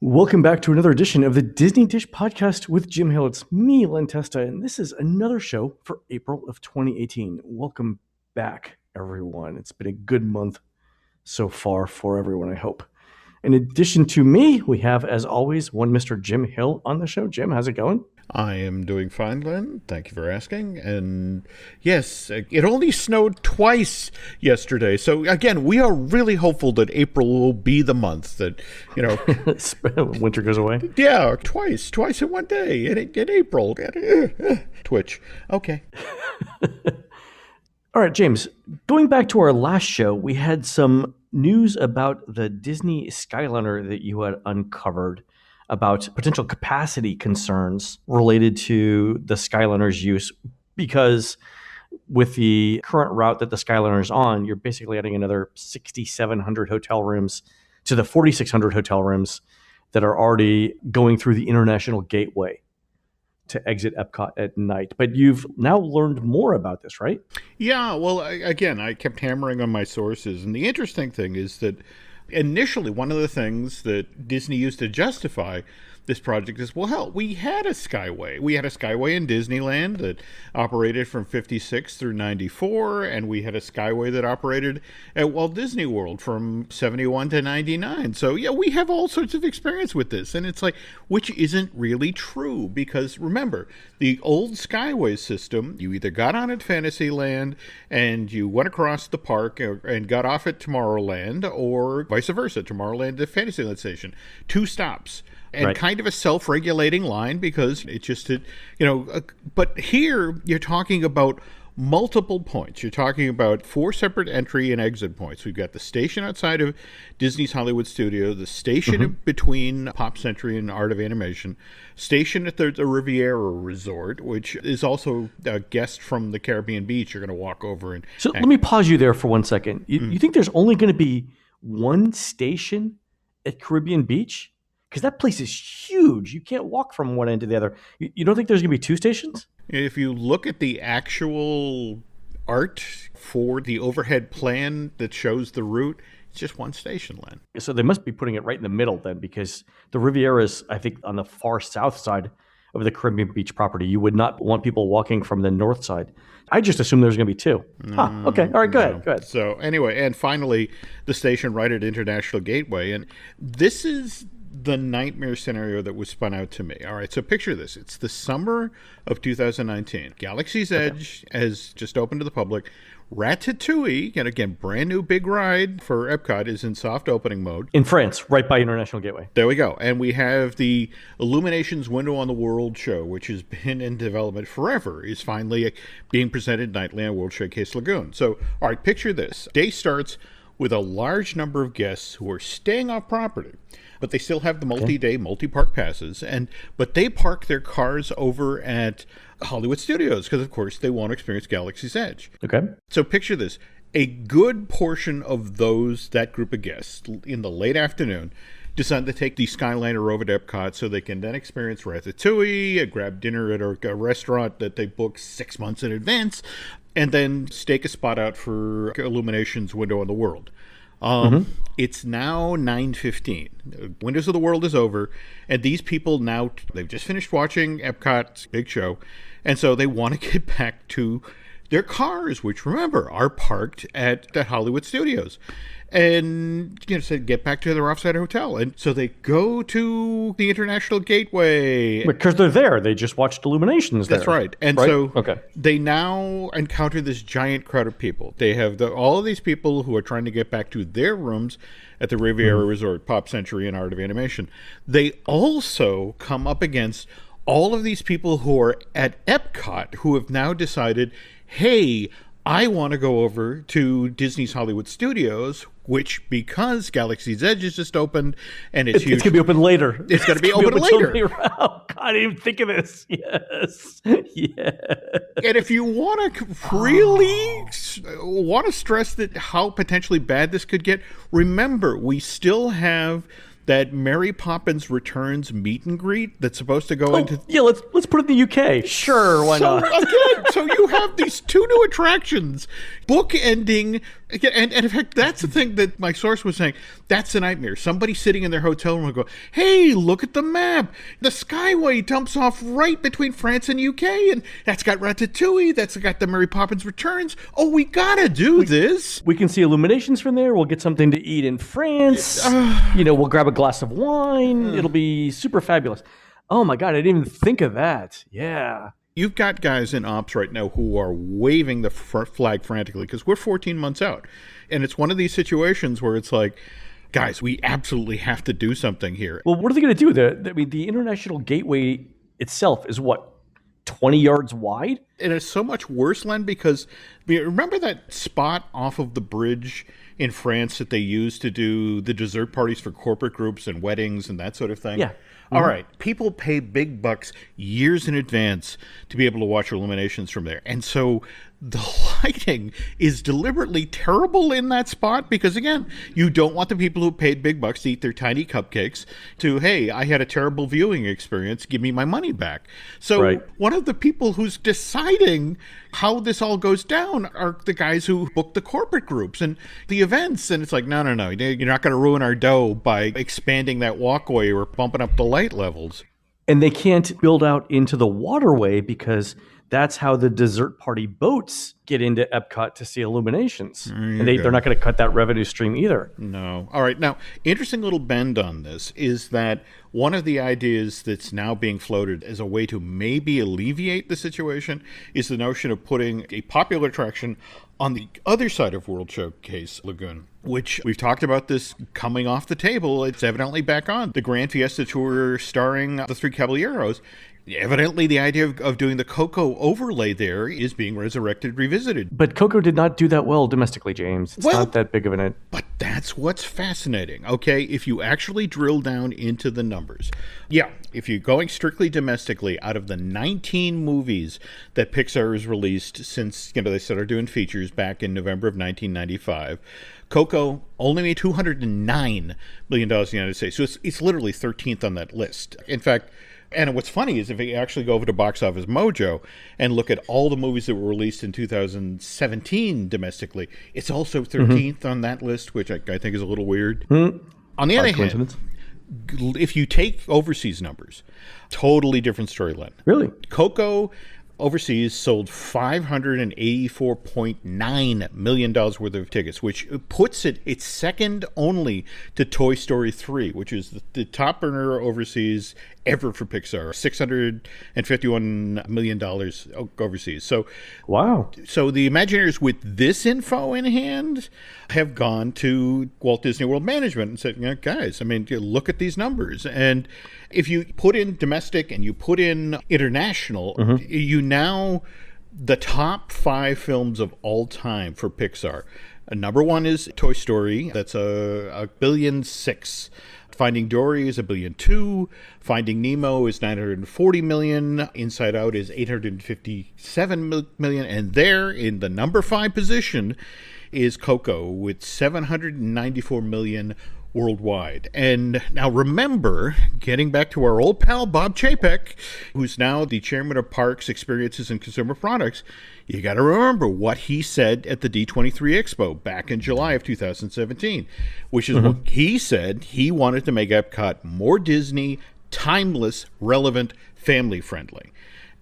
Welcome back to another edition of the Disney Dish Podcast with Jim Hill. It's me, Len Testa, and this is another show for April of 2018. Welcome back, everyone. It's been a good month so far for everyone, I hope. In addition to me, we have, as always, one Mr. Jim Hill on the show. Jim, how's it going? I am doing fine, Len. Thank you for asking. And yes, it only snowed twice yesterday. So again, we are really hopeful that April will be the month that, winter goes away. Yeah, twice in one day in April. Twitch. Okay. All right, James, going back to our last show, we had some news about the Disney Skyliner that you had uncovered about potential capacity concerns related to the Skyliner's use, because with the current route that the Skyliner is on, you're basically adding another 6,700 hotel rooms to the 4,600 hotel rooms that are already going through the International Gateway to exit Epcot at night. But you've now learned more about this, right? Yeah, well, I kept hammering on my sources. And the interesting thing is that initially, one of the things that Disney used to justify this project is, well, hell, we had a Skyway. We had a Skyway in Disneyland that operated from 56 through 94, and we had a Skyway that operated at Walt Disney World from 71 to 99. So, yeah, we have all sorts of experience with this. And it's like, which isn't really true, because remember, the old Skyway system, you either got on at Fantasyland and you went across the park and got off at Tomorrowland, or vice versa, Tomorrowland to Fantasyland Station. 2 stops. And right. Kind of a self-regulating line, because it just, but here you're talking about multiple points. You're talking about 4 separate entry and exit points. We've got the station outside of Disney's Hollywood Studio, the station between Pop Century and Art of Animation, station at the Riviera Resort, which is also a guest from the Caribbean Beach you're going to walk over. So let me pause you there for 1 second. You think there's only going to be one station at Caribbean Beach? Because that place is huge. You can't walk from one end to the other. You don't think there's going to be 2 stations? If you look at the actual art for the overhead plan that shows the route, it's just 1 station, Len. So they must be putting it right in the middle then, because the Riviera is, I think, on the far south side of the Caribbean Beach property. You would not want people walking from the north side. I just assumed there's going to be 2. Okay. All right, go ahead. So anyway, and finally, the station right at International Gateway. And this is the nightmare scenario that was spun out to me. All right, so picture this. It's the summer of 2019. Galaxy's Edge has just opened to the public. Ratatouille, and again, brand new big ride for Epcot, is in soft opening mode. In France, right by International Gateway. There we go. And we have the Illuminations Window on the World show, which has been in development forever, is finally being presented nightly on World Showcase Lagoon. So, all right, picture this. Day starts with a large number of guests who are staying off property, but they still have the multi-day, multi-park passes, but they park their cars over at Hollywood Studios because, of course, they want to experience Galaxy's Edge. Okay. So picture this. A good portion of that group of guests in the late afternoon decide to take the Skyliner over to Epcot so they can then experience Ratatouille, grab dinner at a restaurant that they booked 6 months in advance, and then stake a spot out for Illuminations Window on the World. It's now 9:15. Windows of the World is over, and these people now, they've just finished watching Epcot's big show, and so they want to get back to their cars, which, remember, are parked at the Hollywood Studios. And, said get back to their offsite hotel. And so they go to the International Gateway. Because they're there. They just watched Illuminations there. That's right. And so they now encounter this giant crowd of people. They have all of these people who are trying to get back to their rooms at the Riviera Resort, Pop Century, and Art of Animation. They also come up against all of these people who are at Epcot who have now decided, hey, I want to go over to Disney's Hollywood Studios, which, because Galaxy's Edge is just opened and it's huge. It's going to be open later. It's going to be open later. Oh, God, I didn't even think of this. Yes. Yeah. And if you want to really want to stress that how potentially bad this could get, remember, we still have that Mary Poppins Returns meet and greet that's supposed to go into... Yeah, let's put it in the UK. Sure, why not? Again, so you have these 2 new attractions bookending Yeah, and in fact, that's the thing that my source was saying. That's a nightmare. Somebody sitting in their hotel room will go, hey, look at the map. The Skyway dumps off right between France and UK, and that's got Ratatouille, that's got the Mary Poppins Returns. Oh, we gotta do this. We can see Illuminations from there. We'll get something to eat in France. We'll grab a glass of wine. It'll be super fabulous. Oh my God, I didn't even think of that. Yeah. You've got guys in ops right now who are waving the flag frantically because we're 14 months out. And it's one of these situations where it's like, guys, we absolutely have to do something here. Well, what are they going to do? The International Gateway itself is what, 20 yards wide? And it's so much worse, Len, because remember that spot off of the bridge in France that they used to do the dessert parties for corporate groups and weddings and that sort of thing? Yeah. All right. People pay big bucks years in advance to be able to watch Illuminations from there. And so the lighting is deliberately terrible in that spot because, again, you don't want the people who paid big bucks to eat their tiny cupcakes to, hey, I had a terrible viewing experience, give me my money back. So one of the people who's deciding how this all goes down are the guys who book the corporate groups and the events. And it's like, no, you're not going to ruin our dough by expanding that walkway or bumping up the light levels. And they can't build out into the waterway because that's how the dessert party boats get into Epcot to see Illuminations. And they're not going to cut that revenue stream either. No. All right. Now, interesting little bend on this is that one of the ideas that's now being floated as a way to maybe alleviate the situation is the notion of putting a popular attraction on the other side of World Showcase Lagoon, which we've talked about this coming off the table. It's evidently back on. The Grand Fiesta Tour starring the Three Caballeros. Evidently, the idea of doing the Coco overlay there is being resurrected, revisited. But Coco did not do that well domestically, James. It's not that big of an... But that's what's fascinating, okay? If you actually drill down into the numbers. Yeah, if you're going strictly domestically, out of the 19 movies that Pixar has released since, they started doing features back in November of 1995, Coco only made $209 million in the United States. So it's literally 13th on that list. In fact... And what's funny is if you actually go over to Box Office Mojo and look at all the movies that were released in 2017 domestically, it's also 13th on that list, which I think is a little weird. On the other hand, if you take overseas numbers, totally different storyline. Really? Coco overseas sold $584.9 million worth of tickets, which puts it's second only to Toy Story 3, which is the top earner overseas ever for Pixar, $651 million overseas. So, wow. So the Imagineers with this info in hand have gone to Walt Disney World Management and said, guys, look at these numbers. And if you put in domestic and you put in international, the top 5 films of all time for Pixar. Number 1 is Toy Story. That's $1.6 billion. Finding Dory is $1.2 billion. Finding Nemo is $940 million. Inside Out is $857 million. And there, in the number 5 position, is Coco with $794 million worldwide. And now remember, getting back to our old pal Bob Chapek, who's now the chairman of Parks, Experiences, and Consumer Products, you got to remember what he said at the D23 Expo back in July of 2017, which is what he said. He wanted to make Epcot more Disney, timeless, relevant, family-friendly.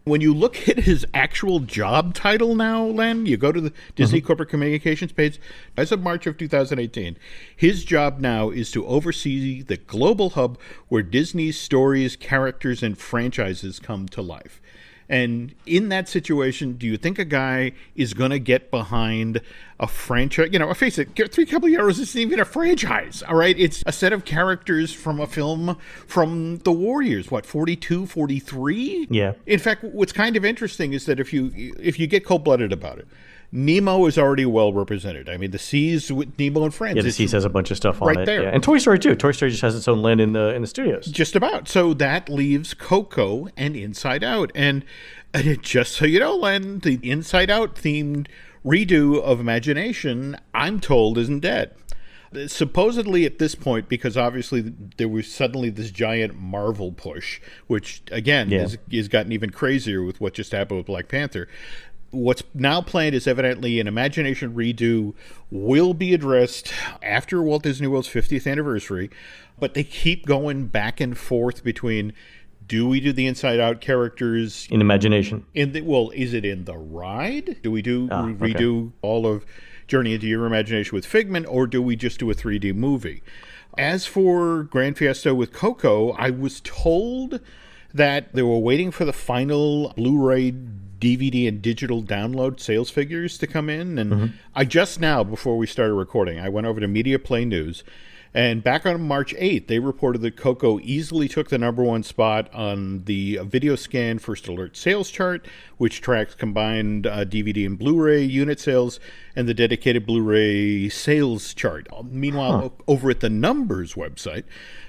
When you look at his actual job title now, Len, you go to the Disney Corporate Communications page, as of March of 2018, his job now is to oversee the global hub where Disney's stories, characters, and franchises come to life. And in that situation, do you think a guy is going to get behind a franchise? Face it, Three Caballeros isn't even a franchise, all right? It's a set of characters from a film from the Warriors, 42, 43? Yeah. In fact, what's kind of interesting is that if you get cold-blooded about it, Nemo is already well represented. The Seas with Nemo and Friends. Yeah, the Seas has a bunch of stuff on right it. There. Yeah. And Toy Story too. Toy Story just has its own land in the studios. Just about. So that leaves Coco and Inside Out. And just so you know, Len, the Inside Out themed redo of Imagination, I'm told, isn't dead. Supposedly at this point, because obviously there was suddenly this giant Marvel push, which again has gotten even crazier with what just happened with Black Panther. What's now planned is evidently an Imagination redo will be addressed after Walt Disney World's 50th anniversary, but they keep going back and forth between, do we do the Inside Out characters in Imagination? Is it in the ride? Do we redo all of Journey into Your Imagination with Figment, or do we just do a 3D movie? As for Grand Fiesta with Coco, I was told that they were waiting for the final Blu-ray, DVD, and digital download sales figures to come in. And I just now, before we started recording, I went over to Media Play News. And back on March 8th, they reported that Coco easily took the #1 spot on the Video Scan First Alert sales chart, which tracks combined DVD and Blu-ray unit sales, and the dedicated Blu-ray sales chart. Meanwhile, over at the Numbers website,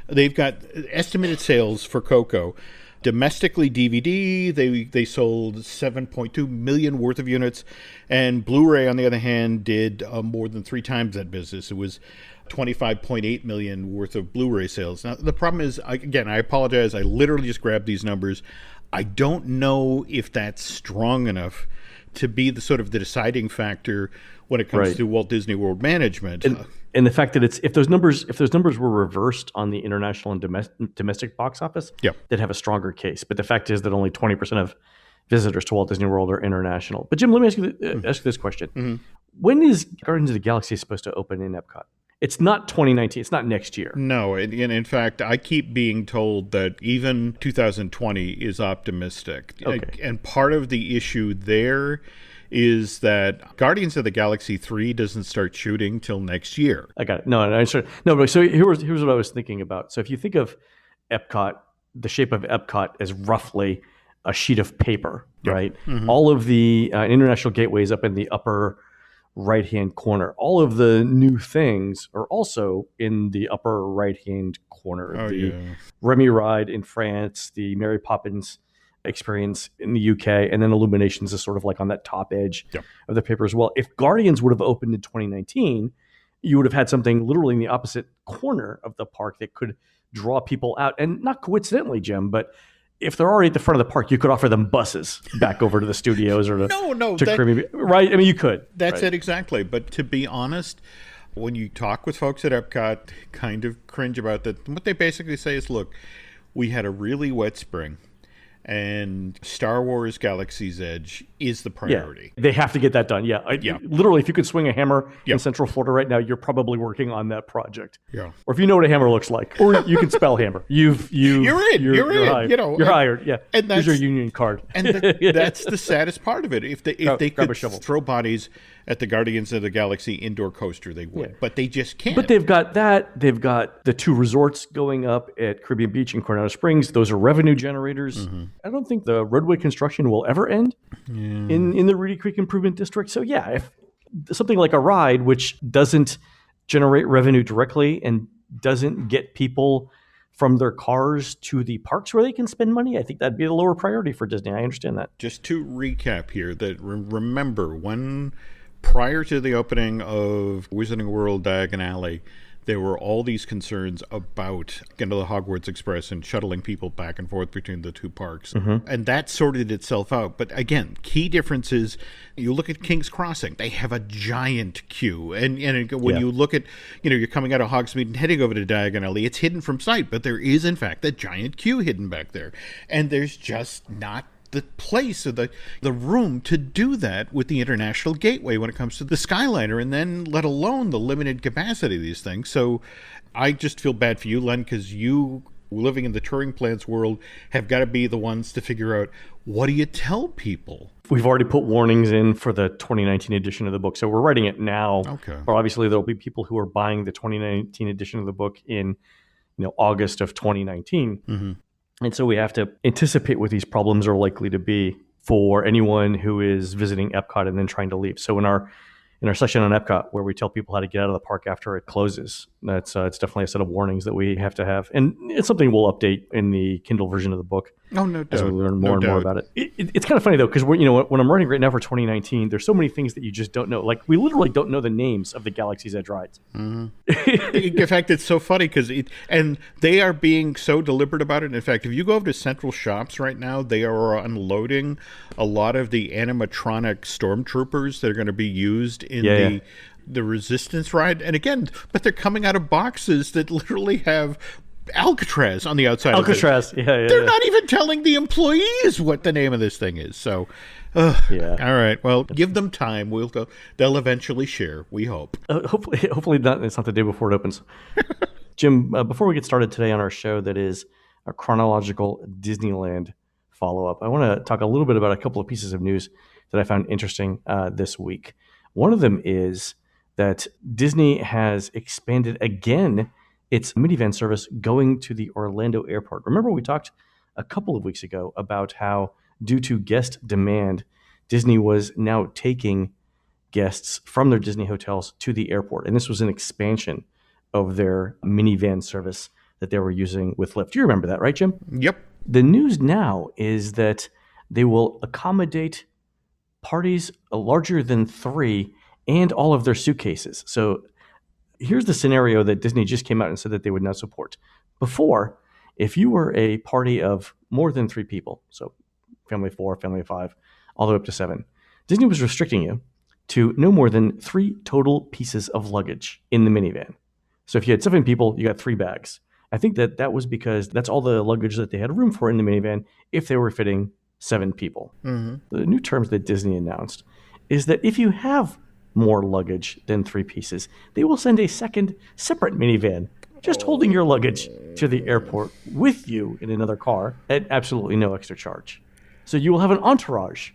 they've got estimated sales for Coco. Domestically, DVD, they sold 7.2 million worth of units, and Blu-ray, on the other hand, did more than 3 times that business. It was 25.8 million worth of Blu-ray sales. Now, the problem is, again, I apologize, I literally just grabbed these numbers. I don't know if that's strong enough to be the sort of the deciding factor when it comes to Walt Disney World management. And the fact that if those numbers were reversed on the international and domestic box office, they'd have a stronger case. But the fact is that only 20% of visitors to Walt Disney World are international. But Jim, let me ask you this question: When is Guardians of the Galaxy supposed to open in Epcot? It's not 2019. It's not next year. No, and in fact, I keep being told that even 2020 is optimistic. Okay. And part of the issue there is that Guardians of the Galaxy 3 doesn't start shooting till next year. I got it. But so here's what I was thinking about. So if you think of Epcot, the shape of Epcot as roughly a sheet of paper, right? All of the international gateways up in the upper right-hand corner. All of the new things are also in the upper right-hand corner. Remy ride in France, the Mary Poppins experience in the UK, and then Illuminations is sort of like on that top edge of the paper as well. If Guardians would have opened in 2019, you would have had something literally in the opposite corner of the park that could draw people out. And not coincidentally, Jim, but if they're already at the front of the park, you could offer them buses back over to the studios or to Caribbean, right? I mean, you could. That's it exactly. But to be honest, when you talk with folks at Epcot, kind of cringe about that. What they basically say is, look, we had a really wet spring, and Star Wars Galaxy's Edge is the priority. Yeah, they have to get that done. Literally, if you could swing a hammer in Central Florida right now, you're probably working on that project. Yeah. Or if you know what a hammer looks like, or you can spell hammer. You're in. You're hired. You're hired. Yeah. And here's your union card. And that's the saddest part of it. If they could throw bodies at the Guardians of the Galaxy indoor coaster, they would. But they just can't. But they've got that. They've got the 2 resorts going up at Caribbean Beach and Coronado Springs. Those are revenue generators. I don't think the roadway construction will ever end in the Rudy Creek Improvement District. So if something like a ride, which doesn't generate revenue directly and doesn't get people from their cars to the parks where they can spend money, I think that'd be a lower priority for Disney. I understand that. Just to recap here, that remember when prior to the opening of Wizarding World Diagon Alley, there were all these concerns about the Hogwarts Express and shuttling people back and forth between the 2 parks. And that sorted itself out. But again, key difference is you look at King's Crossing, they have a giant queue. And when you look at, you're coming out of Hogsmeade and heading over to Diagon Alley, it's hidden from sight. But there is, in fact, a giant queue hidden back there. And there's just not the place or the room to do that with the international gateway when it comes to the Skyliner, and then let alone the limited capacity of these things. So I just feel bad for you, Len, because you, living in the touring plans world, have got to be the ones to figure out, what do you tell people? We've already put warnings in for the 2019 edition of the book, so we're writing it now. Okay. But obviously there'll be people who are buying the 2019 edition of the book in August of 2019. And so we have to anticipate what these problems are likely to be for anyone who is visiting Epcot and then trying to leave. So in our in our section on Epcot where we tell people how to get out of the park after it closes. That's it's definitely a set of warnings that we have to have, and it's something we'll update in the Kindle version of the book. Oh, no doubt. As we learn more and more about it. It's kind of funny though, because when I'm writing right now for 2019, there's so many things that you just don't know. Like we literally don't know the names of the Galaxy's Edge rides. In fact, it's so funny because and they are being so deliberate about it. In fact, if you go over to Central Shops right now, they are unloading a lot of the animatronic stormtroopers that are going to be used in the Resistance ride. And again, but they're coming out of boxes that literally have Alcatraz on the outside. Alcatraz, They're not even telling the employees what the name of this thing is. So, all right. Well, give them time. They'll eventually share. We hope. Hopefully not. It's not the day before it opens. Jim, before we get started today on our show, that is a chronological Disneyland follow-up, I want to talk a little bit about a couple of pieces of news that I found interesting this week. One of them is that Disney has expanded again its minivan service going to the Orlando airport. Remember, we talked a couple of weeks ago about how, due to guest demand, Disney was now taking guests from their Disney hotels to the airport. And this was an expansion of their minivan service that they were using with Lyft. Do you remember that, right, Jim? Yep. The news now is that they will accommodate parties larger than 3 and all of their suitcases. So here's the scenario that Disney just came out and said that they would now support. Before, if you were a party of more than 3 people, so family of 4, family of 5, all the way up to 7, Disney was restricting you to no more than 3 total pieces of luggage in the minivan. So if you had 7 people, you got 3 bags. I think that was because that's all the luggage that they had room for in the minivan if they were fitting 7 people. Mm-hmm. The new terms that Disney announced is that if you have more luggage than 3 pieces, they will send a second separate minivan just holding your luggage to the airport with you in another car at absolutely no extra charge. So you will have an entourage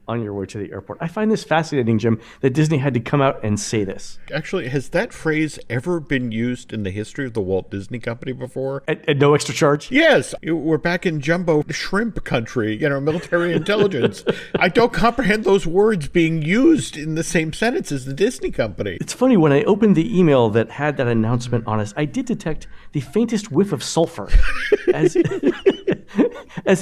on your way to the airport. I find this fascinating, Jim, that Disney had to come out and say this. Actually, has that phrase ever been used in the history of the Walt Disney Company before? At no extra charge? Yes. We're back in jumbo shrimp country, military intelligence. I don't comprehend those words being used in the same sentence as the Disney Company. It's funny, when I opened the email that had that announcement on it, I did detect the faintest whiff of sulfur, as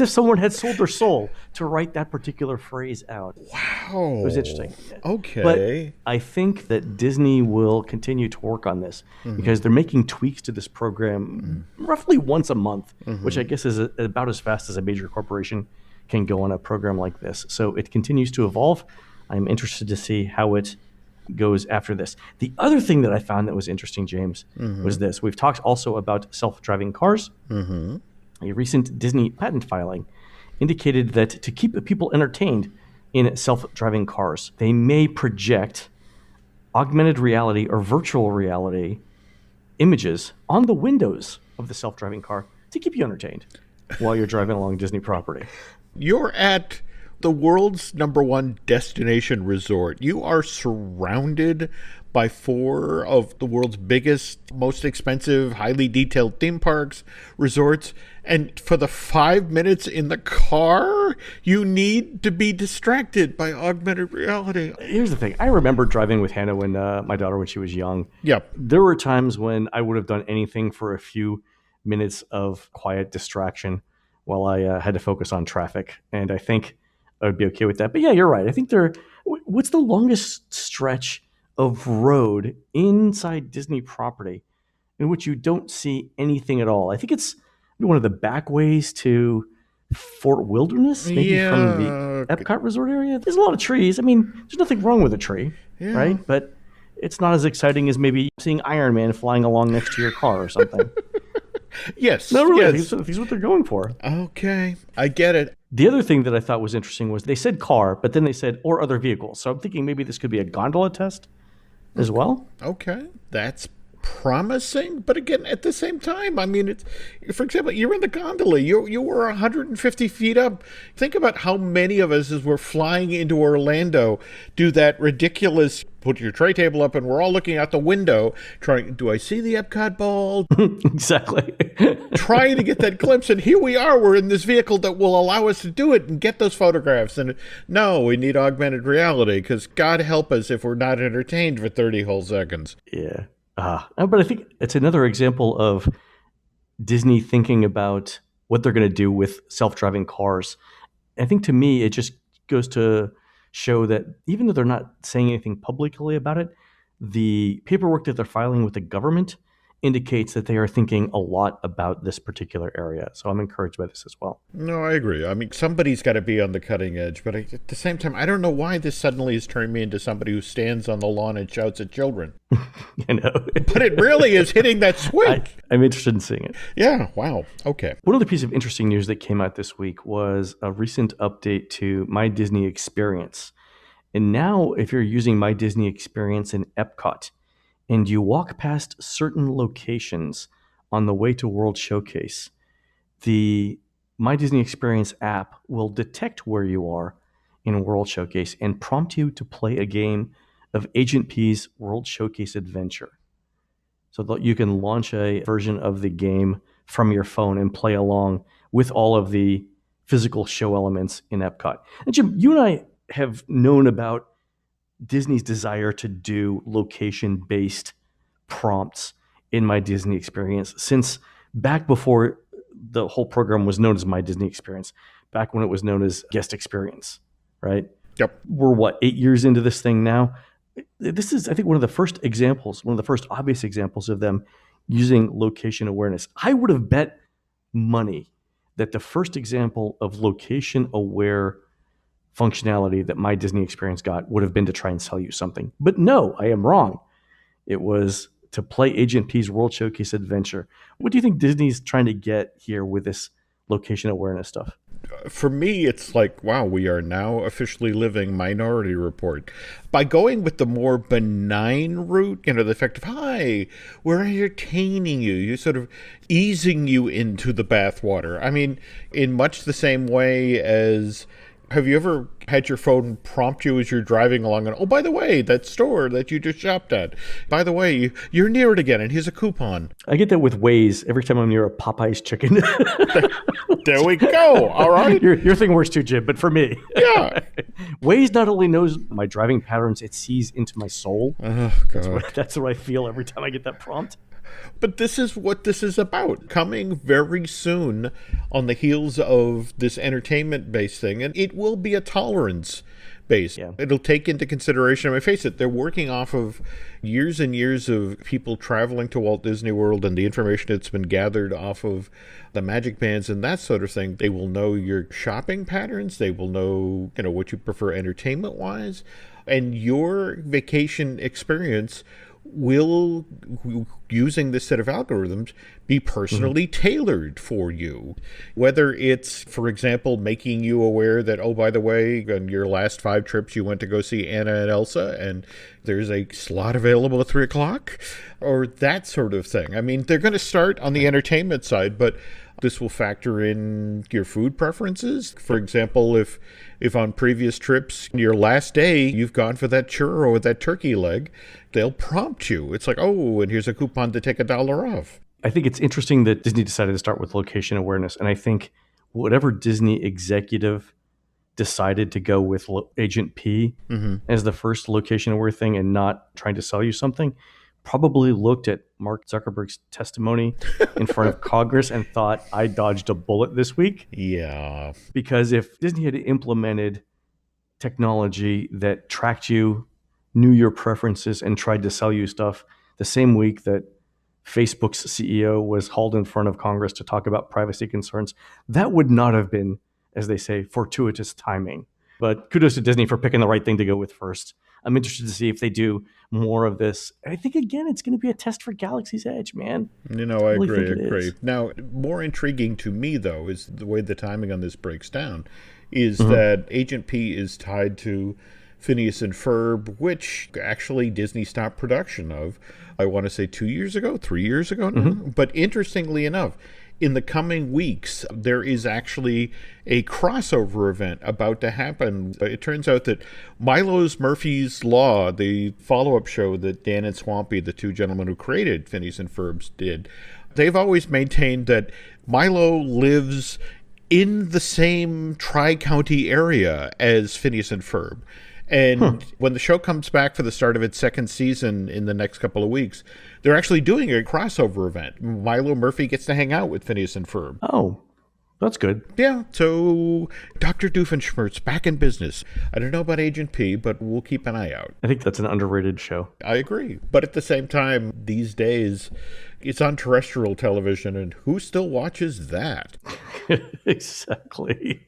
if someone had sold their soul to write that particular phrase out. Wow. It was interesting. Okay. But I think that Disney will continue to work on this because they're making tweaks to this program roughly once a month, which I guess is about as fast as a major corporation can go on a program like this. So it continues to evolve. I'm interested to see how it goes after this. The other thing that I found that was interesting, James, was this. We've talked also about self-driving cars. A recent Disney patent filing indicated that to keep people entertained in self-driving cars, they may project augmented reality or virtual reality images on the windows of the self-driving car to keep you entertained while you're driving along Disney property. You're at the world's #1 destination resort. You are surrounded by 4 of the world's biggest, most expensive, highly detailed theme parks, resorts. And for the 5 minutes in the car, you need to be distracted by augmented reality. Here's the thing. I remember driving with Hannah when my daughter, when she was young. Yep. There were times when I would have done anything for a few minutes of quiet distraction while I had to focus on traffic. And I think I would be okay with that. But yeah, you're right. I think what's the longest stretch of road inside Disney property in which you don't see anything at all? I think it's one of the back ways to Fort Wilderness, maybe from the Epcot resort area. There's a lot of trees. I mean, there's nothing wrong with a tree, right? But it's not as exciting as maybe seeing Iron Man flying along next to your car or something. Yes. No, really, yes. I think it's what they're going for. Okay, I get it. The other thing that I thought was interesting was they said car, but then they said or other vehicles. So I'm thinking maybe this could be a gondola test as well. Okay, that's promising, but again, at the same time, I mean, it's, for example, you're in the gondola, you were 150 feet up. Think about how many of us, as we're flying into Orlando, do that ridiculous put your tray table up and we're all looking out the window trying, do I see the Epcot ball? Exactly. Trying to get that glimpse, and here we are, we're in this vehicle that will allow us to do it and get those photographs. And no, we need augmented reality, because God help us if we're not entertained for 30 whole seconds. Yeah. But I think it's another example of Disney thinking about what they're going to do with self-driving cars. I think to me, it just goes to show that even though they're not saying anything publicly about it, the paperwork that they're filing with the government indicates that they are thinking a lot about this particular area. So I'm encouraged by this as well. No, I agree. I mean, somebody's got to be on the cutting edge, but at the same time, I don't know why this suddenly has turned me into somebody who stands on the lawn and shouts at children. I know. But it really is hitting that switch. I'm interested in seeing it. Yeah, wow. Okay. One other piece of interesting news that came out this week was a recent update to My Disney Experience. And now, if you're using My Disney Experience in Epcot, and you walk past certain locations on the way to World Showcase, the My Disney Experience app will detect where you are in World Showcase and prompt you to play a game of Agent P's World Showcase Adventure. So that you can launch a version of the game from your phone and play along with all of the physical show elements in Epcot. And Jim, you and I have known about Disney's desire to do location-based prompts in My Disney Experience since back before the whole program was known as My Disney Experience, back when it was known as Guest Experience, right? Yep. We're 8 years into this thing now? This is, I think, one of the first obvious examples of them using location awareness. I would have bet money that the first example of location-aware functionality that My Disney Experience got would have been to try and sell you something. But no, I am wrong. It was to play Agent P's World Showcase Adventure. What do you think Disney's trying to get here with this location awareness stuff? For me, it's like, wow, we are now officially living Minority Report. By going with the more benign route, the effect of, hi, we're entertaining you. You're sort of easing you into the bathwater. I mean, in much the same way as, have you ever had your phone prompt you as you're driving along and, oh, by the way, that store that you just shopped at, by the way, you're near it again and here's a coupon. I get that with Waze every time I'm near a Popeye's chicken. There we go. All right. Your thing works too, Jim, but for me. Yeah. Waze not only knows my driving patterns, it sees into my soul. Oh, God. That's what I feel every time I get that prompt. But this is what this is about. Coming very soon on the heels of this entertainment-based thing, and it will be a tolerance-based. Yeah. It'll take into consideration, I mean, face it, they're working off of years and years of people traveling to Walt Disney World and the information that's been gathered off of the magic bands and that sort of thing. They will know your shopping patterns. They will know, what you prefer entertainment-wise. And your vacation experience will, using this set of algorithms, be personally tailored for you. Whether it's, for example, making you aware that, oh, by the way, on your last 5 trips, you went to go see Anna and Elsa, and there's a slot available at 3 o'clock, or that sort of thing. I mean, they're going to start on the entertainment side, but this will factor in your food preferences. For example, if on previous trips, your last day, you've gone for that churro or that turkey leg, they'll prompt you. It's like, oh, and here's a coupon to take $1 off. I think it's interesting that Disney decided to start with location awareness. And I think whatever Disney executive decided to go with Agent P as the first location aware thing and not trying to sell you something, probably looked at Mark Zuckerberg's testimony in front of Congress and thought, I dodged a bullet this week. Yeah. Because if Disney had implemented technology that tracked you, knew your preferences, and tried to sell you stuff the same week that Facebook's CEO was hauled in front of Congress to talk about privacy concerns, that would not have been, as they say, fortuitous timing. But kudos to Disney for picking the right thing to go with first. I'm interested to see if they do more of this. I think, again, it's going to be a test for Galaxy's Edge, man. I agree. Now, more intriguing to me, though, is the way the timing on this breaks down, is that Agent P is tied to Phineas and Ferb, which actually Disney stopped production of, I want to say 2 years ago, 3 years ago now. But interestingly enough, in the coming weeks, there is actually a crossover event about to happen. It turns out that Milo's Murphy's Law, the follow-up show that Dan and Swampy, the two gentlemen who created Phineas and Ferb, did, they've always maintained that Milo lives in the same Tri-County area as Phineas and Ferb. And when the show comes back for the start of its second season in the next couple of weeks, they're actually doing a crossover event. Milo Murphy gets to hang out with Phineas and Ferb. Oh, that's good. Yeah, so Dr. Doofenshmirtz back in business. I don't know about Agent P, but we'll keep an eye out. I think that's an underrated show. I agree. But at the same time, these days, it's on terrestrial television, and who still watches that? Exactly.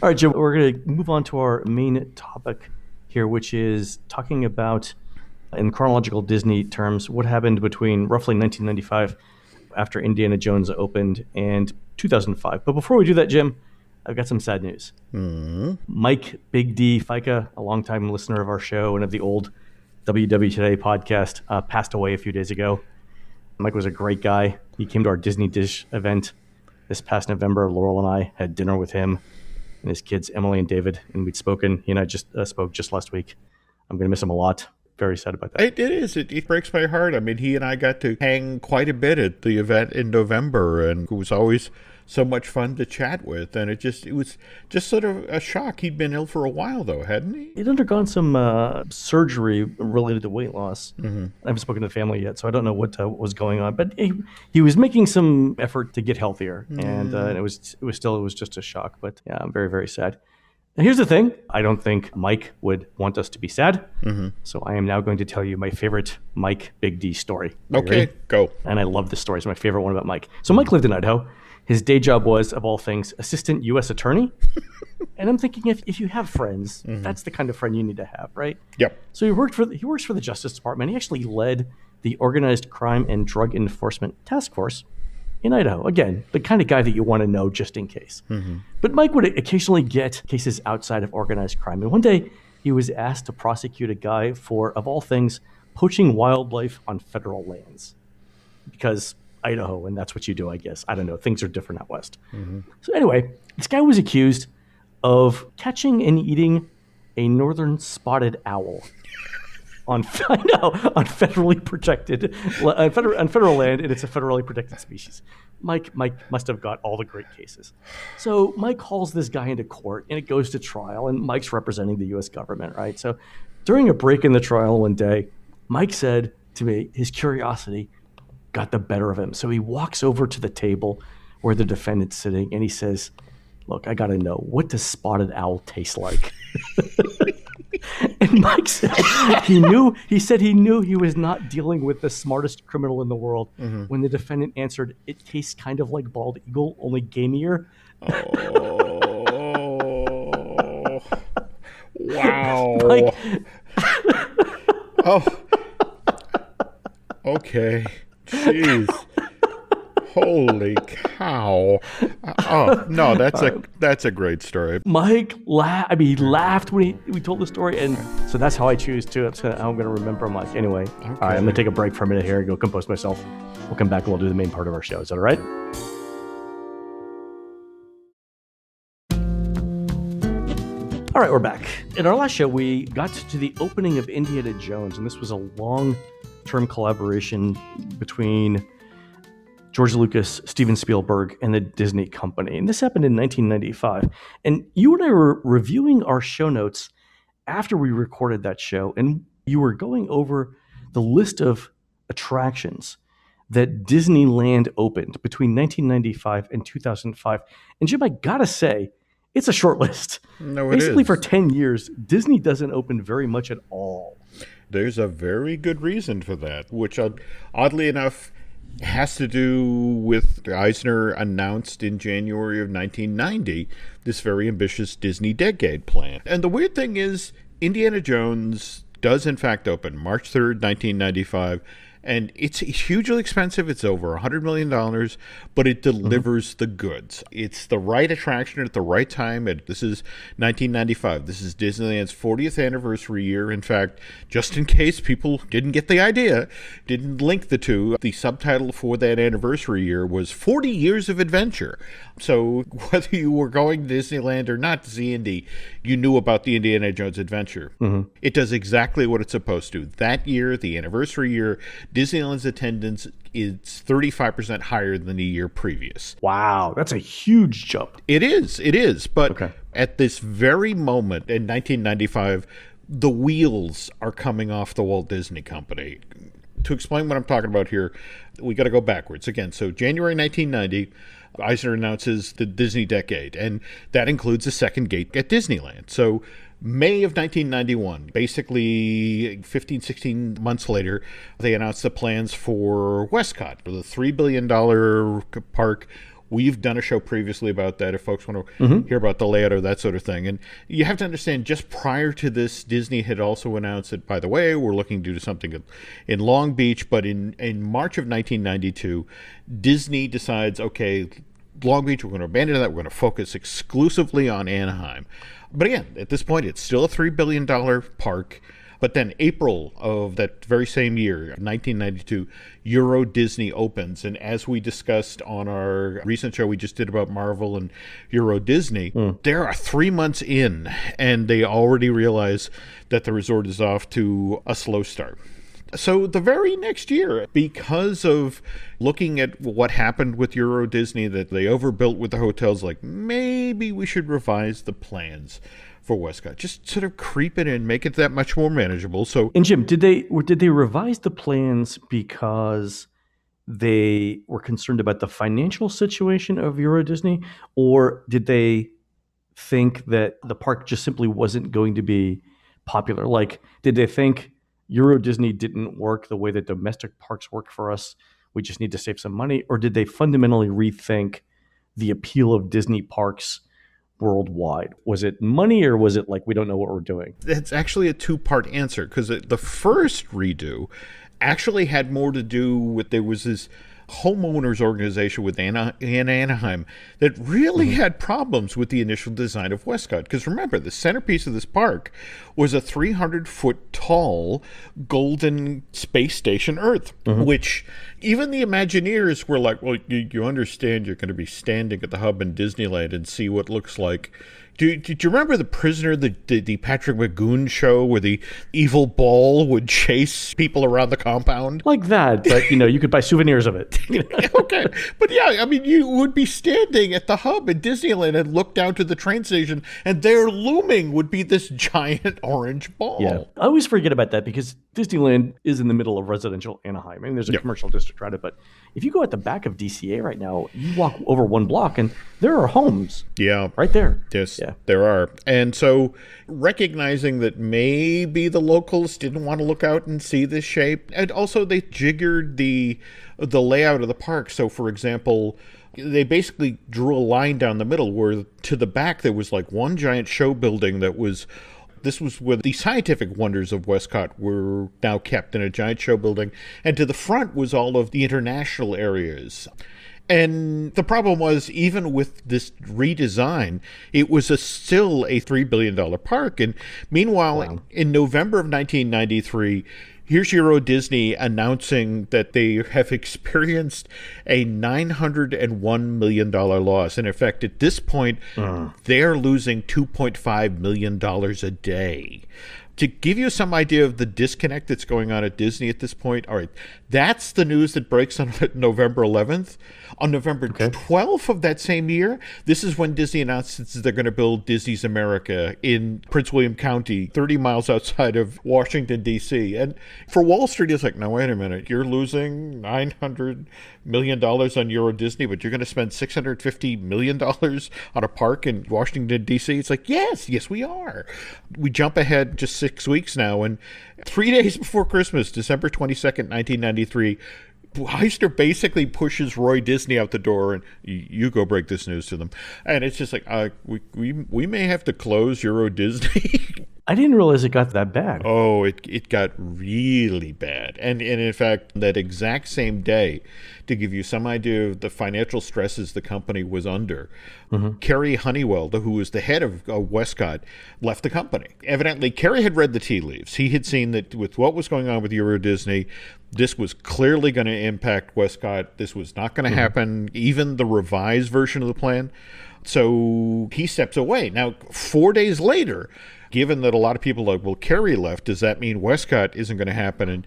All right, Jim, we're going to move on to our main topic here, which is talking about, in chronological Disney terms, what happened between roughly 1995, after Indiana Jones opened, and 2005. But before we do that, Jim, I've got some sad news. Mike Big D FICA, a longtime listener of our show and of the old WW Today podcast, passed away a few days ago. Mike was a great guy. He came to our Disney Dish event this past November. Laurel and I had dinner with him and his kids, Emily and David, and we'd spoken. He and I just spoke just last week. I'm going to miss him a lot. Very sad about that. It is. It breaks my heart. I mean, he and I got to hang quite a bit at the event in November, and it was always so much fun to chat with. And it was just sort of a shock. He'd been ill for a while, though, hadn't he? He'd undergone some surgery related to weight loss. I haven't spoken to the family yet, so I don't know what was going on. But he was making some effort to get healthier, and it was just a shock. But yeah, I'm very, very sad. Now, here's the thing. I don't think Mike would want us to be sad. So I am now going to tell you my favorite Mike Big D story. Okay, go. And I love this story. It's my favorite one about Mike. So Mike lived in Idaho. His day job was, of all things, assistant U.S. attorney. And I'm thinking, if you have friends, that's the kind of friend you need to have, right? Yep. So he works for the Justice Department. He actually led the Organized Crime and Drug Enforcement Task Force in Idaho. Again, the kind of guy that you want to know just in case. But Mike would occasionally get cases outside of organized crime. And one day, he was asked to prosecute a guy for, of all things, poaching wildlife on federal lands. Because Idaho, and that's what you do, I guess. I don't know. Things are different out west. So anyway, this guy was accused of catching and eating a northern spotted owl on federally protected on federal land, and it's a federally protected species. Mike must have got all the great cases. So Mike calls this guy into court, and it goes to trial, and Mike's representing the U.S. government, right? So during a break in the trial one day, Mike said to me, his curiosity got the better of him. So he walks over to the table where the defendant's sitting, and he says, "Look, I got to know, what does spotted owl taste like?" And Mike said he knew he was not dealing with the smartest criminal in the world when the defendant answered, "It tastes kind of like bald eagle, only gamier." Oh, wow. Mike, oh, okay. Jeez. Holy cow. Oh, no, that's a great story. Mike he laughed when we told the story, and so that's how I choose to. That's how I'm going to remember Mike. Anyway, Okay. All right, I'm going to take a break for a minute here and go compose myself. We'll come back and we'll do the main part of our show. Is that all right? All right, we're back. In our last show, we got to the opening of Indiana Jones, and this was a long-term collaboration between George Lucas, Steven Spielberg, and the Disney Company. And this happened in 1995. And you and I were reviewing our show notes after we recorded that show, and you were going over the list of attractions that Disneyland opened between 1995 and 2005. And Jim, I gotta say, it's a short list. No, it Basically, is. for 10 years, Disney doesn't open very much at all. There's a very good reason for that, which oddly enough has to do with Eisner announced in January of 1990 this very ambitious Disney Decade plan. And the weird thing is, Indiana Jones does in fact open March 3rd, 1995, And it's hugely expensive. It's over $100 million, but it delivers the goods. It's the right attraction at the right time. This is 1995. This is Disneyland's 40th anniversary year. In fact, just in case people didn't get the idea, didn't link the two, the subtitle for that anniversary year was 40 Years of Adventure. So whether you were going to Disneyland or not to see Indy, you knew about the Indiana Jones adventure. It does exactly what it's supposed to. That year, the anniversary year, Disneyland's attendance is 35% higher than the year previous. Wow, that's a huge jump. It is. But at this very moment in 1995, the wheels are coming off the Walt Disney Company. To explain what I'm talking about here, we got to go backwards again. So January 1990, Eisner announces the Disney Decade, and that includes a second gate at Disneyland. So May of 1991, basically 15, 16 months later, they announced the plans for Westcott, for the $3 billion park. We've done a show previously about that if folks want to hear about the layout or that sort of thing. And you have to understand, just prior to this, Disney had also announced that, by the way, we're looking to do something in Long Beach. But in March of 1992, Disney decides, okay, Long Beach, we're going to abandon that. We're going to focus exclusively on Anaheim. But again, at this point, it's still a $3 billion park. But then April of that very same year, 1992, Euro Disney opens. And as we discussed on our recent show we just did about Marvel and Euro Disney, they are 3 months in, and they already realize that the resort is off to a slow start. So the very next year, because of looking at what happened with Euro Disney, that they overbuilt with the hotels, like maybe we should revise the plans for Westcott. Just sort of creep it in, make it that much more manageable. So, and Jim, did they revise the plans because they were concerned about the financial situation of Euro Disney, or did they think that the park just simply wasn't going to be popular? Like, did they think Euro Disney didn't work the way that domestic parks work for us? We just need to save some money, or did they fundamentally rethink the appeal of Disney parks worldwide? Was it money, or was it like, we don't know what we're doing? It's actually a two-part answer, because the first redo actually had more to do with, there was this homeowners organization in Anaheim that really had problems with the initial design of Westcott. Because remember, the centerpiece of this park was a 300-foot tall golden space station Earth, which even the Imagineers were like, well, you understand you're going to be standing at the hub in Disneyland and see what looks like. Did you remember The Prisoner, the Patrick McGoon show where the evil ball would chase people around the compound? Like that, but you could buy souvenirs of it. Okay. But yeah, I mean, you would be standing at the hub in Disneyland and look down to the train station, and there looming would be this giant orange ball. Yeah. I always forget about that because Disneyland is in the middle of residential Anaheim. I mean, there's a commercial district around it, but if you go at the back of DCA right now, you walk over one block and there are homes. Yeah. Right there. Yes, there are. And so recognizing that maybe the locals didn't want to look out and see this shape, and also they jiggered the layout of the park. So, for example, they basically drew a line down the middle where to the back there was like one giant show building that was... This was where the scientific wonders of Westcott were now kept in a giant show building. And to the front was all of the international areas. And the problem was, even with this redesign, it was still a $3 billion park. And meanwhile, in November of 1993, here's Euro Disney announcing that they have experienced a $901 million loss. And in fact, at this point, they're losing $2.5 million a day. To give you some idea of the disconnect that's going on at Disney at this point, all right, that's the news that breaks on November 11th. On November 12th of that same year, this is when Disney announces they're going to build Disney's America in Prince William County, 30 miles outside of Washington, D.C. And for Wall Street, it's like, no, wait a minute. You're losing $900 million on Euro Disney, but you're going to spend $650 million on a park in Washington, D.C.? It's like, yes, we are. We jump ahead just 6 weeks now, and 3 days before Christmas, December 22nd, 1993, Eisner basically pushes Roy Disney out the door, and you go break this news to them. And it's just like, we may have to close Euro Disney. I didn't realize it got that bad. Oh, it got really bad. And in fact, that exact same day, to give you some idea of the financial stresses the company was under, Kerry Honeywell, who was the head of Westcott, left the company. Evidently, Kerry had read the tea leaves. He had seen that with what was going on with Euro Disney, this was clearly going to impact Westcott. This was not going to happen, even the revised version of the plan. So he steps away. Now, 4 days later, given that a lot of people are like, well, Kerry left, does that mean Westcott isn't going to happen? And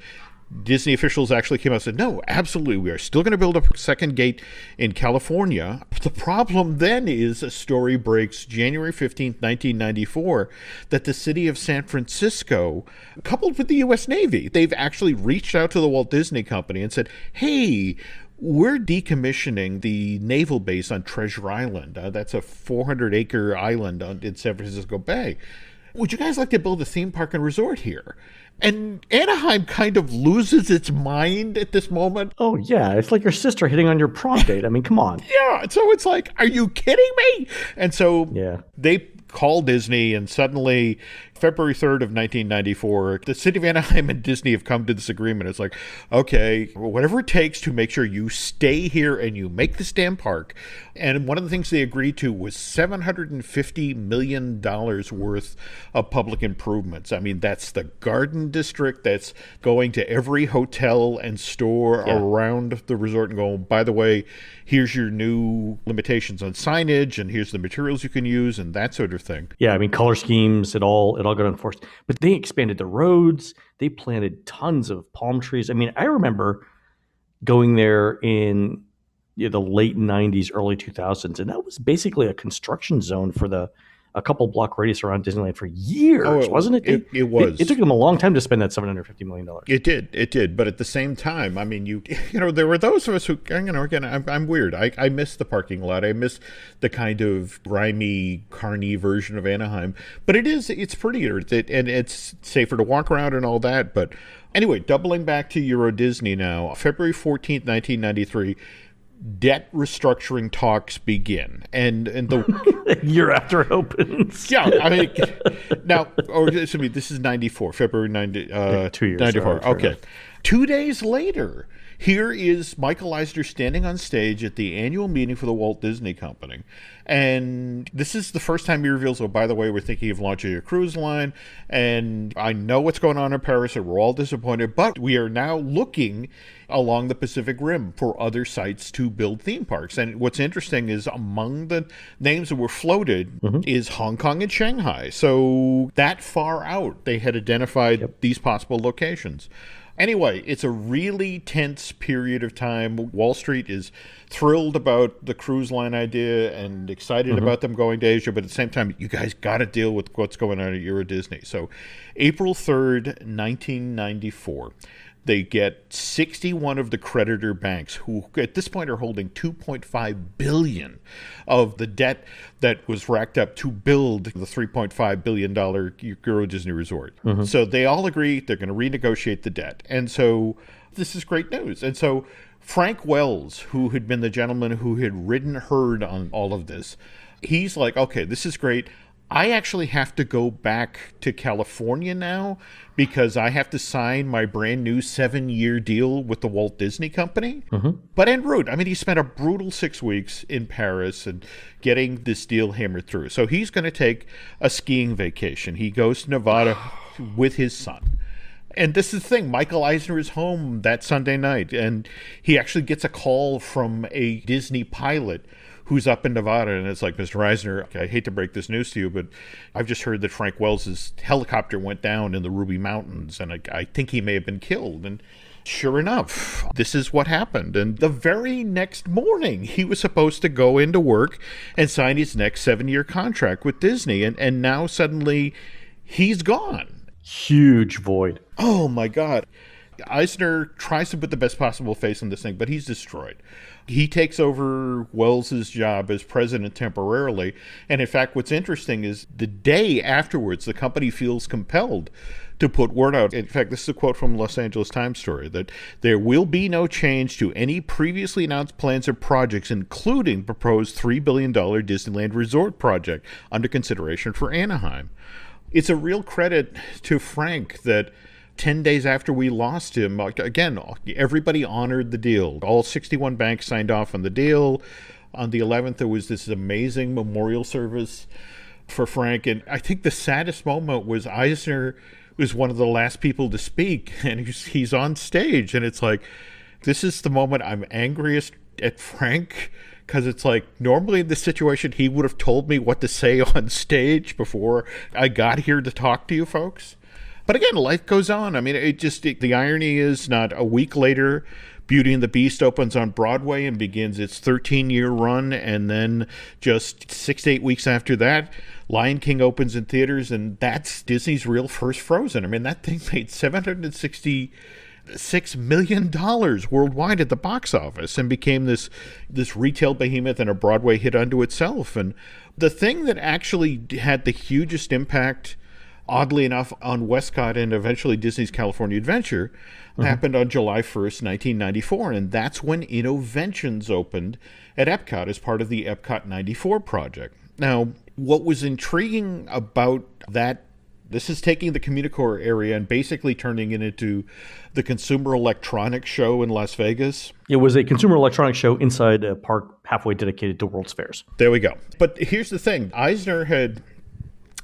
Disney officials actually came out and said, no, absolutely, we are still going to build a second gate in California. The problem then is a story breaks January 15th, 1994, that the city of San Francisco, coupled with the U.S. Navy, they've actually reached out to the Walt Disney Company and said, hey, we're decommissioning the naval base on Treasure Island. That's a 400-acre island in San Francisco Bay. Would you guys like to build a theme park and resort here? And Anaheim kind of loses its mind at this moment. Oh, yeah. It's like your sister hitting on your prom date. I mean, come on. Yeah. So it's like, are you kidding me? And so they call Disney, and suddenly, February 3rd of 1994, the city of Anaheim and Disney have come to this agreement. It's like, okay, whatever it takes to make sure you stay here and you make this damn park. And one of the things they agreed to was $750 million worth of public improvements. I mean, that's the Garden District. That's going to every hotel and store around the resort and going, by the way, here's your new limitations on signage, and here's the materials you can use, and that sort of thing. Yeah, I mean, color schemes, it all got enforced. But they expanded the roads. They planted tons of palm trees. I mean, I remember going there in the late 90s, early 2000s, and that was basically a construction zone for a couple block radius around Disneyland for years, wasn't it? It was. It took them a long time to spend that $750 million. It did. But at the same time, I mean, you know, there were those of us who, you know, again, I'm weird. I miss the parking lot. I miss the kind of grimy, carny version of Anaheim. But it's prettier, and it's safer to walk around and all that. But anyway, doubling back to Euro Disney now, February 14th, 1993, debt restructuring talks begin, and the year after it opens. Yeah, I mean, now, or excuse me, this is 94, February 2 years. 94. Okay. 2 days later, here is Michael Eisner standing on stage at the annual meeting for the Walt Disney Company. And this is the first time he reveals, oh, by the way, we're thinking of launching a cruise line. And I know what's going on in Paris, and we're all disappointed, but we are now looking along the Pacific Rim for other sites to build theme parks. And what's interesting is among the names that were floated is Hong Kong and Shanghai. So that far out, they had identified these possible locations. Anyway, it's a really tense period of time. Wall Street is thrilled about the cruise line idea and excited about them going to Asia, but at the same time, you guys got to deal with what's going on at Euro Disney. So April 3rd, 1994. They get 61 of the creditor banks, who at this point are holding $2.5 billion of the debt that was racked up to build the $3.5 billion Euro Disney Resort. So they all agree they're going to renegotiate the debt. And so this is great news. And so Frank Wells, who had been the gentleman who had ridden herd on all of this, he's like, okay, this is great. I actually have to go back to California now because I have to sign my brand new 7-year deal with the Walt Disney Company. But en route, I mean, he spent a brutal 6 weeks in Paris and getting this deal hammered through. So he's going to take a skiing vacation. He goes to Nevada with his son. And this is the thing, Michael Eisner is home that Sunday night, and he actually gets a call from a Disney pilot who's up in Nevada, and it's like, Mr. Eisner, I hate to break this news to you, but I've just heard that Frank Wells' helicopter went down in the Ruby Mountains, and I think he may have been killed. And sure enough, this is what happened. And the very next morning, he was supposed to go into work and sign his next 7-year contract with Disney, and now suddenly he's gone. Huge void. Oh, my God. Eisner tries to put the best possible face on this thing, but he's destroyed. He takes over Wells's job as president temporarily. And in fact, what's interesting is the day afterwards, the company feels compelled to put word out. In fact, this is a quote from Los Angeles Times story, that there will be no change to any previously announced plans or projects, including proposed $3 billion Disneyland resort project under consideration for Anaheim. it's a real credit to Frank that 10 days after we lost him, again, everybody honored the deal. All 61 banks signed off on the deal. On the 11th, there was this amazing memorial service for Frank. And I think the saddest moment was Eisner was one of the last people to speak, and he's on stage. And it's like, this is the moment I'm angriest at Frank, because it's like, normally in this situation, he would have told me what to say on stage before I got here to talk to you folks. But again, life goes on. I mean, the irony is, not a week later, Beauty and the Beast opens on Broadway and begins its 13-year run. And then just 6 to 8 weeks after that, Lion King opens in theaters, and that's Disney's real first Frozen. I mean, that thing made $766 million worldwide at the box office and became this retail behemoth and a Broadway hit unto itself. And the thing that actually had the hugest impact, oddly enough, on Westcott and eventually Disney's California Adventure, happened on July 1st, 1994. And that's when Innoventions opened at Epcot as part of the Epcot 94 project. Now, what was intriguing about that, this is taking the Communicore area and basically turning it into the Consumer Electronics Show in Las Vegas. It was a consumer electronics show inside a park halfway dedicated to World's Fairs. There we go. But here's the thing. Eisner had,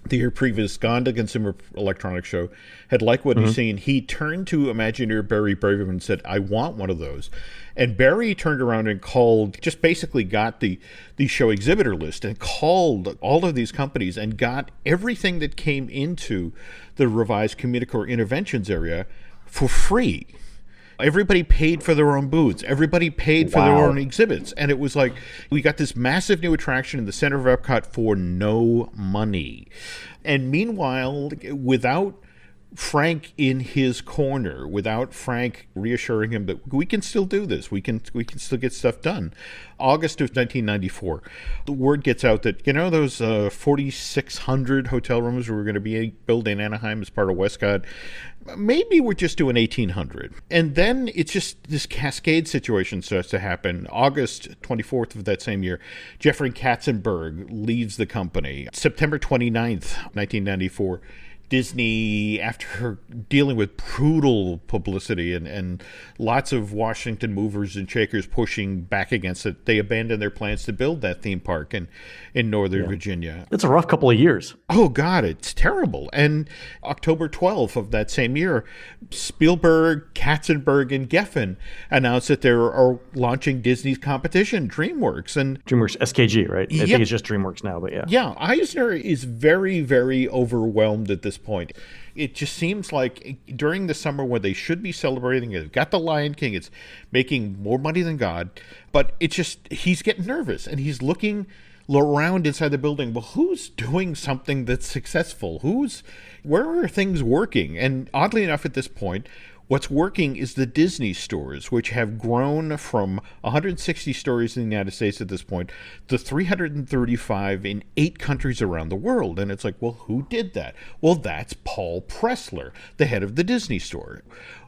the year previous, gone to Consumer Electronics Show, had liked what he'd seen. He turned to Imagineer Barry Braverman and said, I want one of those. And Barry turned around and called, just basically got the show exhibitor list and called all of these companies and got everything that came into the revised Communicore Innoventions area for free. Everybody paid for their own booths. Everybody paid for their own exhibits. And it was like, we got this massive new attraction in the center of Epcot for no money. And meanwhile, without Frank in his corner, without Frank reassuring him that we can still do this, we can still get stuff done. August of 1994, the word gets out that, those 4,600 hotel rooms we were going to be built in Anaheim as part of Westcott, maybe we're just doing 1,800. And then it's just this cascade situation starts to happen. August 24th of that same year, Jeffrey Katzenberg leaves the company. September 29th, 1994, Disney, after dealing with brutal publicity and lots of Washington movers and shakers pushing back against it, they abandoned their plans to build that theme park in Northern Virginia. It's a rough couple of years. Oh, God, it's terrible. And October 12th of that same year, Spielberg, Katzenberg, and Geffen announced that they are launching Disney's competition, DreamWorks. And DreamWorks SKG, right? I think it's just DreamWorks now, but yeah. Yeah, Eisner is very, very overwhelmed at this point. It just seems like during the summer when they should be celebrating, they've got the Lion King, it's making more money than God, but it's just, he's getting nervous and he's looking around inside the building. Well, who's doing something that's successful? Where are things working? And oddly enough, at this point, what's working is the Disney stores, which have grown from 160 stores in the United States at this point to 335 in 8 countries around the world. And it's like, well, who did that? Well, that's Paul Pressler, the head of the Disney store.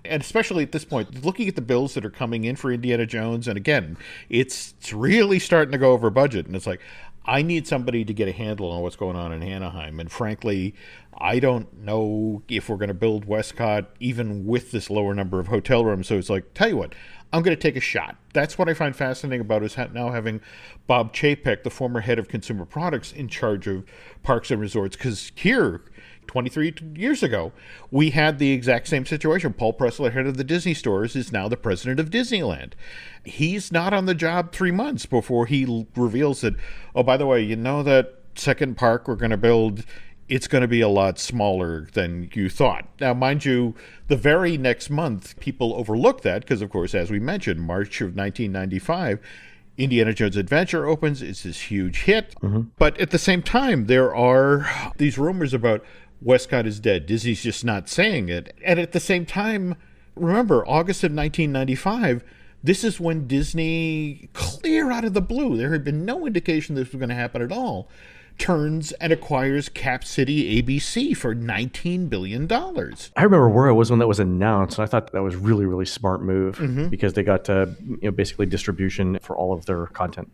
And especially at this point, looking at the bills that are coming in for Indiana Jones, and again, it's really starting to go over budget. And it's like, I need somebody to get a handle on what's going on in Anaheim. And frankly, I don't know if we're going to build Westcott even with this lower number of hotel rooms. So it's like, tell you what, I'm going to take a shot. That's what I find fascinating about is now having Bob Chapek, the former head of consumer products, in charge of parks and resorts. Because here, 23 years ago, we had the exact same situation. Paul Pressler, head of the Disney stores, is now the president of Disneyland. He's not on the job 3 months before he reveals that, oh, by the way, that second park we're going to build, it's going to be a lot smaller than you thought. Now, mind you, the very next month, people overlook that because, of course, as we mentioned, March of 1995, Indiana Jones Adventure opens. It's this huge hit. But at the same time, there are these rumors about Westcott is dead. Disney's just not saying it. And at the same time, remember, August of 1995, this is when Disney, clear out of the blue, there had been no indication this was going to happen at all, turns and acquires Cap City ABC for $19 billion. I remember where I was when that was announced, and I thought that was really, really smart move because they got basically distribution for all of their content.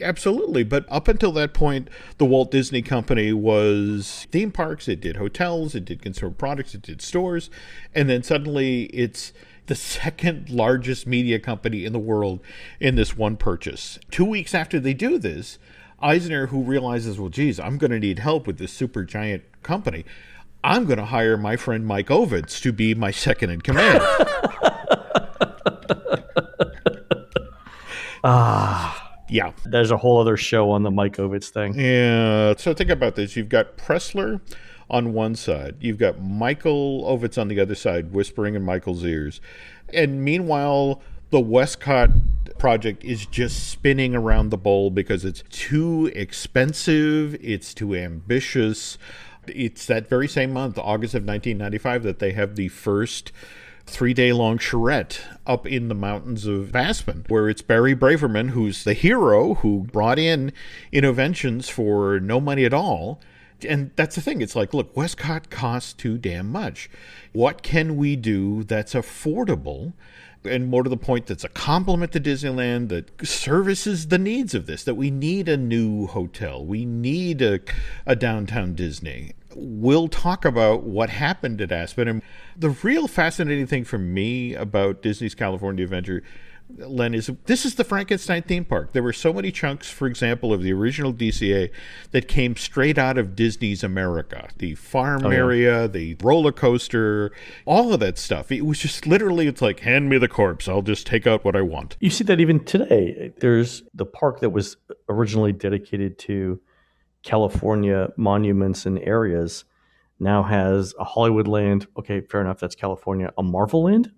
Absolutely. But up until that point, the Walt Disney Company was theme parks, it did hotels, it did consumer products, it did stores, and then suddenly it's the second largest media company in the world in this one purchase. 2 weeks after they do this, Eisner, who realizes, well, geez, I'm going to need help with this super giant company, I'm going to hire my friend Mike Ovitz to be my second in command. Yeah. There's a whole other show on the Mike Ovitz thing. Yeah. So think about this. You've got Pressler on one side. You've got Michael Ovitz on the other side, whispering in Michael's ears. And meanwhile, the Westcott project is just spinning around the bowl because it's too expensive, it's too ambitious. It's that very same month, August of 1995, that they have the first 3-day-long charrette up in the mountains of Aspen, where it's Barry Braverman, who's the hero who brought in innovations for no money at all. And that's the thing. It's like, look, Westcott costs too damn much. What can we do that's affordable? And more to the point, that's a compliment to Disneyland, that services the needs of this, that we need a new hotel. We need a downtown Disney. We'll talk about what happened at Aspen. And the real fascinating thing for me about Disney's California Adventure, Len, is this is the Frankenstein theme park. There were so many chunks, for example, of the original DCA that came straight out of Disney's America. The farm area, the roller coaster, all of that stuff. It was just literally, it's like, hand me the corpse. I'll just take out what I want. You see that even today. There's the park that was originally dedicated to California monuments and areas now has a Hollywood land. Okay, fair enough. That's California. A Marvel land?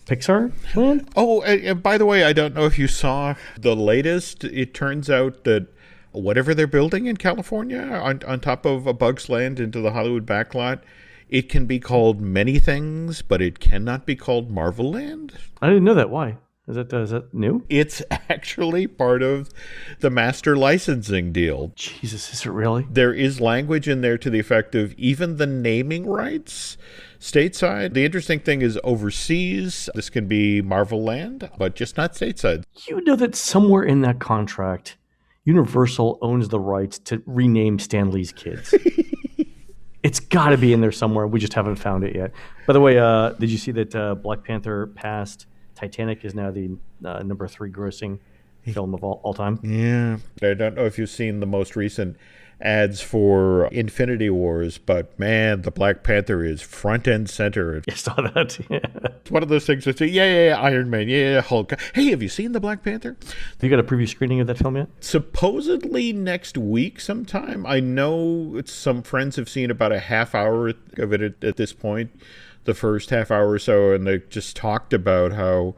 Pixar land? Oh, and by the way, I don't know if you saw the latest. It turns out that whatever they're building in California on top of A Bug's Land into the Hollywood backlot, it can be called many things, but it cannot be called Marvel Land. I didn't know that. Why? Is that new? It's actually part of the master licensing deal. Jesus, is it really? There is language in there to the effect of even the naming rights stateside. The interesting thing is overseas, this can be Marvel Land, but just not stateside. You know that somewhere in that contract, Universal owns the rights to rename Stan Lee's kids. It's got to be in there somewhere. We just haven't found it yet. By the way, did you see that Black Panther passed? Titanic is now the number 3 grossing film of all time. Yeah. I don't know if you've seen the most recent ads for Infinity Wars, but man, the Black Panther is front and center. I saw that. Yeah. It's one of those things that say, yeah, Iron Man, yeah, Hulk. Hey, have you seen the Black Panther? Have you got a preview screening of that film yet? Supposedly next week sometime. I know some friends have seen about a half hour of it at this point. The first half hour or so, and they just talked about how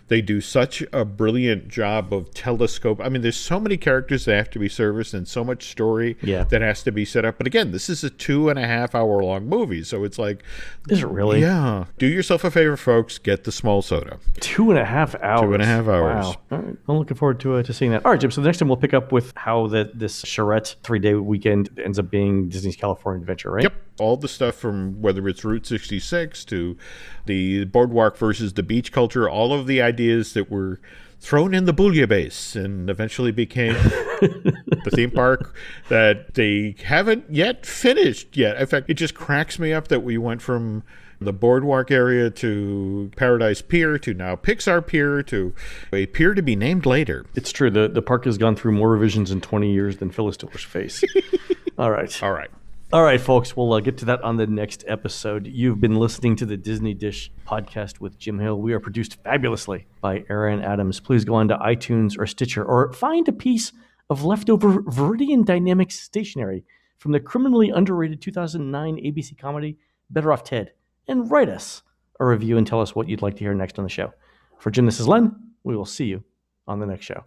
they do such a brilliant job of telescope. I mean, there's so many characters that have to be serviced and so much story that has to be set up. But again, this is a 2.5 hour long movie. So it's like... Is it really? Yeah. Do yourself a favor, folks. Get the small soda. 2.5 hours. 2.5 hours. Wow. All right. I'm looking forward to seeing that. All right, Jim. So the next time we'll pick up with how this charrette 3-day weekend ends up being Disney's California Adventure, right? Yep. All the stuff from whether it's Route 66 to the boardwalk versus the beach culture, all of the ideas that were thrown in the bouillabaisse and eventually became the theme park that they haven't yet finished yet. In fact, it just cracks me up that we went from the boardwalk area to Paradise Pier to now Pixar Pier to a pier to be named later. It's true. The park has gone through more revisions in 20 years than Phyllis Diller's face. All right. All right. All right, folks, we'll get to that on the next episode. You've been listening to the Disney Dish podcast with Jim Hill. We are produced fabulously by Aaron Adams. Please go on to iTunes or Stitcher or find a piece of leftover Viridian Dynamics stationery from the criminally underrated 2009 ABC comedy Better Off Ted and write us a review and tell us what you'd like to hear next on the show. For Jim, this is Len. We will see you on the next show.